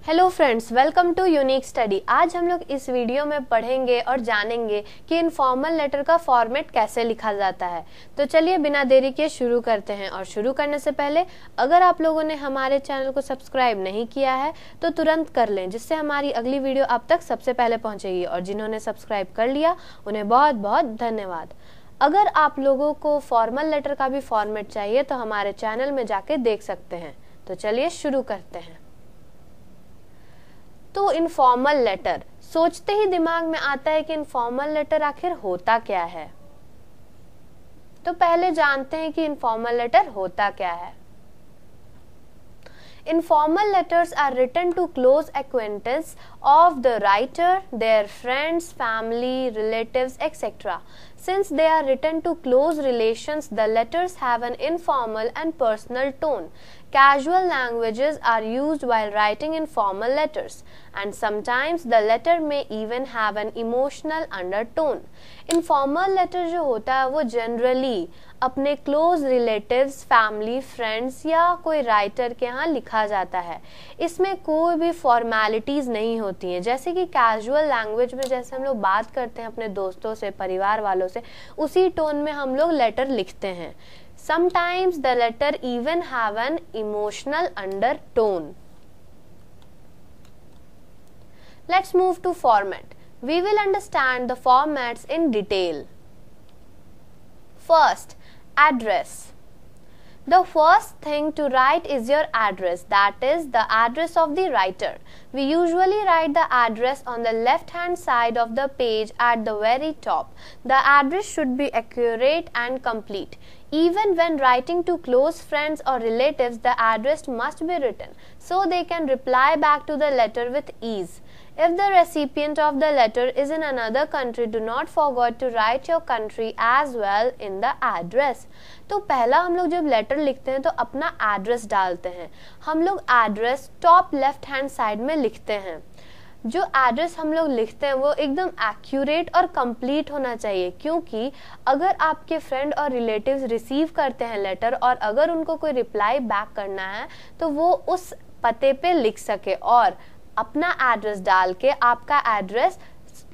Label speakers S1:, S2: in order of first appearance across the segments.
S1: Hello friends, welcome to unique study. आज हम लोग इस वीडियो में पढ़ेंगे और जानेंगे कि इनफॉर्मल लेटर का फॉर्मेट कैसे लिखा जाता है। तो चलिए बिना देरी के शुरू करते हैं। और शुरू करने से पहले अगर आप लोगों ने हमारे चैनल को सब्सक्राइब नहीं किया है तो तुरंत कर लें, जिससे हमारी अगली वीडियो आप तक सबसे पहले पहुंचेगी। और जिन्होंने सब्सक्राइब कर लिया उन्हें बहुत बहुत धन्यवाद। अगर आप लोगों को फॉर्मल लेटर का भी फॉर्मेट चाहिए तो हमारे चैनल में जाके देख सकते हैं। तो चलिए शुरू करते हैं। तो इनफॉर्मल लेटर सोचते ही दिमाग में आता है कि इनफॉर्मल लेटर आखिर होता क्या है। तो पहले जानते हैं कि इनफॉर्मल लेटर होता क्या है। Informal letters are written to close acquaintance of the writer, their friends, family, relatives, etc. Since they are written to close relations, the letters have an informal and personal tone. Casual languages are used while writing informal letters, and sometimes the letter may even have an emotional undertone. Informal letter जो होता है वो generally अपने close relatives, family, friends या कोई writer के यहाँ लिखा जाता है। इसमें कोई भी फॉर्मेलिटीज नहीं होती हैं। जैसे कि कैजुअल लैंग्वेज में जैसे हम लोग बात करते हैं अपने दोस्तों से, परिवार वालों से, उसी टोन में हम लोग लेटर लिखते हैं। Sometimes the letter even have an emotional undertone. Let's move to format. We will understand the formats in detail. First, address. The first thing to write is your address, that is the address of the writer. We usually write the address on the left hand side of the page at the very top. The address should be accurate and complete. Even when writing to close friends or relatives, the address must be written so they can reply back to the letter with ease. If the recipient of the letter is in another country, do not forget to write your country as well in the address. तो पहला हम लोग जब letter लिखते हैं तो अपना address डालते हैं। हम लोग address top left hand side में लिखते हैं। जो एड्रेस हम लोग लिखते हैं वो एकदम एक्यूरेट और कंप्लीट होना चाहिए, क्योंकि अगर आपके फ्रेंड और रिलेटिव्स रिसीव करते हैं लेटर और अगर उनको कोई रिप्लाई बैक करना है तो वो उस पते पे लिख सके और अपना एड्रेस डाल के आपका एड्रेस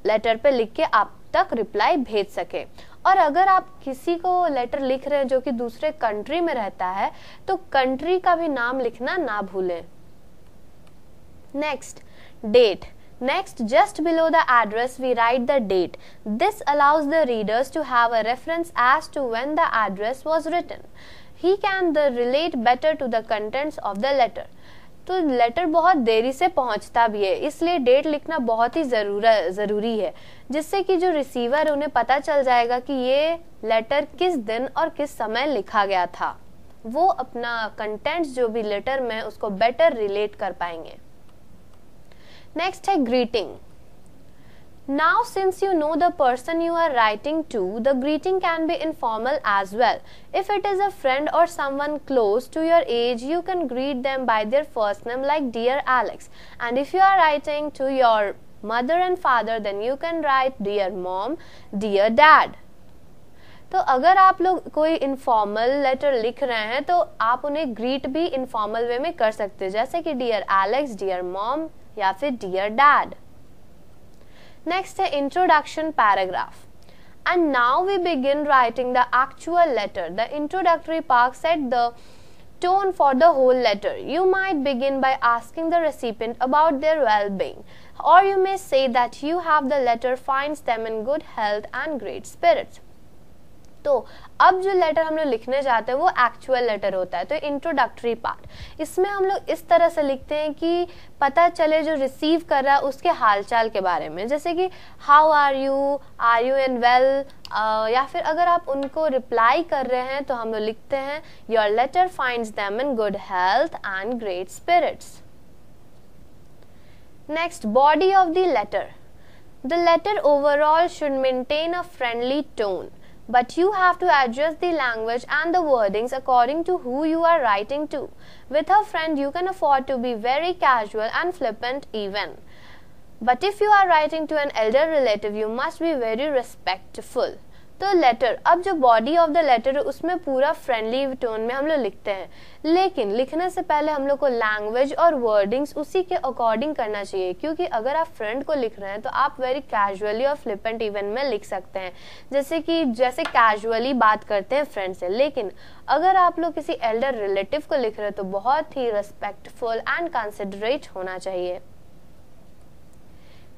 S1: लेटर पे लिख के आप तक रिप्लाई भेज सके। और अगर आप किसी को लेटर लिख रहे हैं जो कि दूसरे कंट्री में रहता है तो कंट्री का भी नाम लिखना ना भूलें। Next, date. Next, just below the address, we write the date. This allows the readers to have a reference as to when the address was written. He can relate better to the contents of the letter. तो letter बहुत देरी से पहुंचता भी है, इसलिए date लिखना बहुत ही ज़रूरी है, जिससे कि जो रिसीवर है उन्हें पता चल जाएगा कि ये लेटर किस दिन और किस समय लिखा गया था। वो अपना कंटेंट्स जो भी लेटर में उसको बेटर रिलेट कर पाएंगे। नेक्स्ट है greeting. Now, since you know the person you are writing to, the greeting can be informal as well. If it is a friend or someone close to your age, you can greet them by their first name like Dear Alex. And if you are writing to your mother and father, then you can write Dear Mom, Dear Dad. तो अगर आप लोग कोई informal letter लिख रहे हैं तो आप उन्हें ग्रीट भी इनफॉर्मल वे में कर सकते हैं, जैसे कि डियर एलेक्स, डियर मॉम या फिर डियर डैड। नेक्स्ट है introduction paragraph. And now we begin writing the actual letter. The introductory part set the tone for the whole letter. You might begin by asking the recipient about their well-being, or you may say that you have the letter finds them in good health and great spirits. तो अब जो letter हम लोग लिखने जाते हैं वो actual letter होता है। तो इंट्रोडक्टरी पार्ट, इसमें हम लोग इस तरह से लिखते हैं कि पता चले जो रिसीव कर रहा है उसके हालचाल के बारे में, जैसे कि how are you in well, या फिर अगर आप उनको रिप्लाई कर रहे हैं तो हम लोग लिखते हैं your letter finds them in good health and great spirits. Next, body of the letter. The letter overall should maintain a friendly tone, but you have to adjust the language and the wordings according to who you are writing to. With a friend, you can afford to be very casual and flippant even. But if you are writing to an elder relative, you must be very respectful. तो letter, अब जो body of the letter है उसमें पूरा friendly tone में हम लोग लिखते हैं, लेकिन लिखने से पहले हम लोग को लैंग्वेज और वर्डिंग्स उसी के अकॉर्डिंग करना चाहिए, क्योंकि अगर आप फ्रेंड को लिख रहे हैं तो आप वेरी कैजुअली और फ्लिपेंट इवन में लिख सकते हैं, जैसे कैजुअली बात करते हैं फ्रेंड से। लेकिन अगर आप लोग किसी एल्डर रिलेटिव को लिख रहे हैं तो बहुत ही रिस्पेक्टफुल एंड कंसिडरेट होना चाहिए।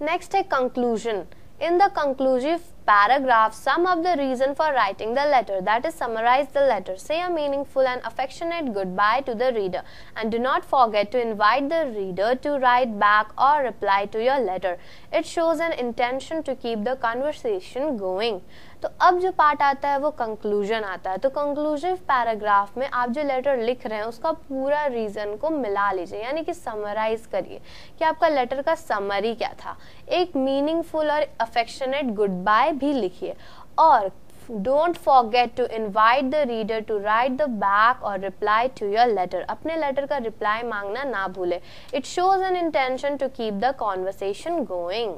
S1: नेक्स्ट है conclusion. In the conclusive paragraph, sum up the reason for writing the letter, that is, summarize the letter. Say a meaningful and affectionate goodbye to the reader, and do not forget to invite the reader to write back or reply to your letter. It shows an intention to keep the conversation going. तो अब जो part आता है वो conclusion आता है। तो conclusive paragraph में आप जो लेटर लिख रहे हैं उसका पूरा रीजन को मिला लीजिए, यानी कि समराइज करिए कि आपका लेटर का समरी क्या था। एक मीनिंगफुल और अफेक्शनेट गुड बाय भी लिखिए, और don't forget to invite the reader to write the back और रिप्लाई टू योर लेटर। अपने लेटर का रिप्लाई मांगना ना भूले। It shows an intention to keep the conversation going.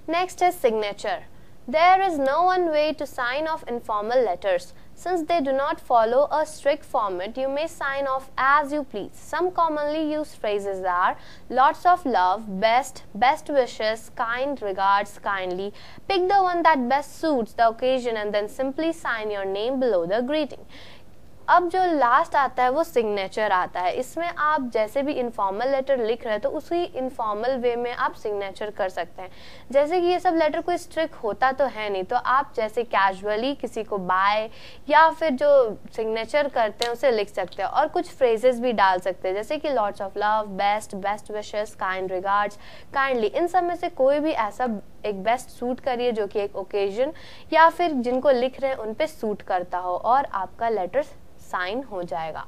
S1: Next है signature. There is no one way to sign off informal letters. Since they do not follow a strict format, you may sign off as you please. Some commonly used phrases are lots of love, best, best wishes, kind regards, kindly. Pick the one that best suits the occasion and then simply sign your name below the greeting. अब जो last आता है वो signature आता है। इसमें आप जैसे भी इनफॉर्मल लेटर लिख रहे हैं तो उसी इनफॉर्मल वे में आप सिग्नेचर कर सकते हैं। जैसे कि ये सब लेटर कोई स्ट्रिक्ट होता तो है नहीं, तो आप जैसे कैजुअली किसी को बाय या फिर जो सिग्नेचर करते हैं उसे लिख सकते हैं, और कुछ फ्रेजेस भी डाल सकते हैं जैसे कि lots of love, best, best wishes, kind regards, kindly. इन सब में से कोई भी ऐसा एक बेस्ट सूट करिए जो कि एक ओकेजन या फिर जिनको लिख रहे हैं उन पे सूट करता हो, और आपका लेटर साइन हो जाएगा।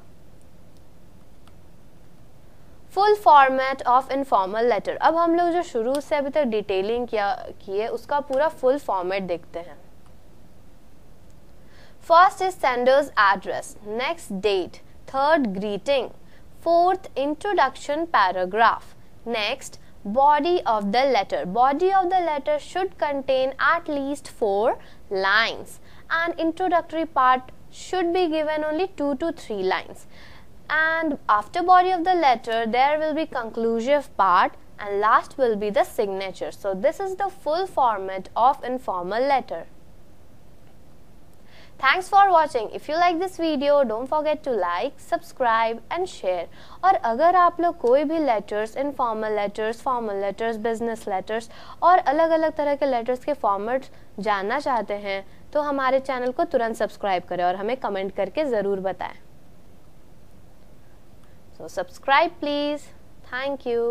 S1: Full format of informal letter. अब हम लोग जो शुरू से अभी तक डिटेलिंग किए उसका पूरा फुल फॉर्मेट देखते हैं। First is sender's address, next date, third greeting, fourth introduction paragraph, next body of the letter. Body of the letter should contain at least 4 lines, and introductory part should be given only 2 to 3 lines, and after body of the letter there will be conclusive part, and last will be the signature. So this is the full format of informal letter. Thanks for watching. If you like this video, don't forget to like, subscribe and share. और अगर आप लोग कोई भी letters, informal letters, formal letters, business letters और अलग अलग तरह के लेटर्स के फॉर्मेट जानना चाहते हैं तो हमारे चैनल को तुरंत सब्सक्राइब करें और हमें कमेंट करके ज़रूर बताएं। So subscribe please. Thank you.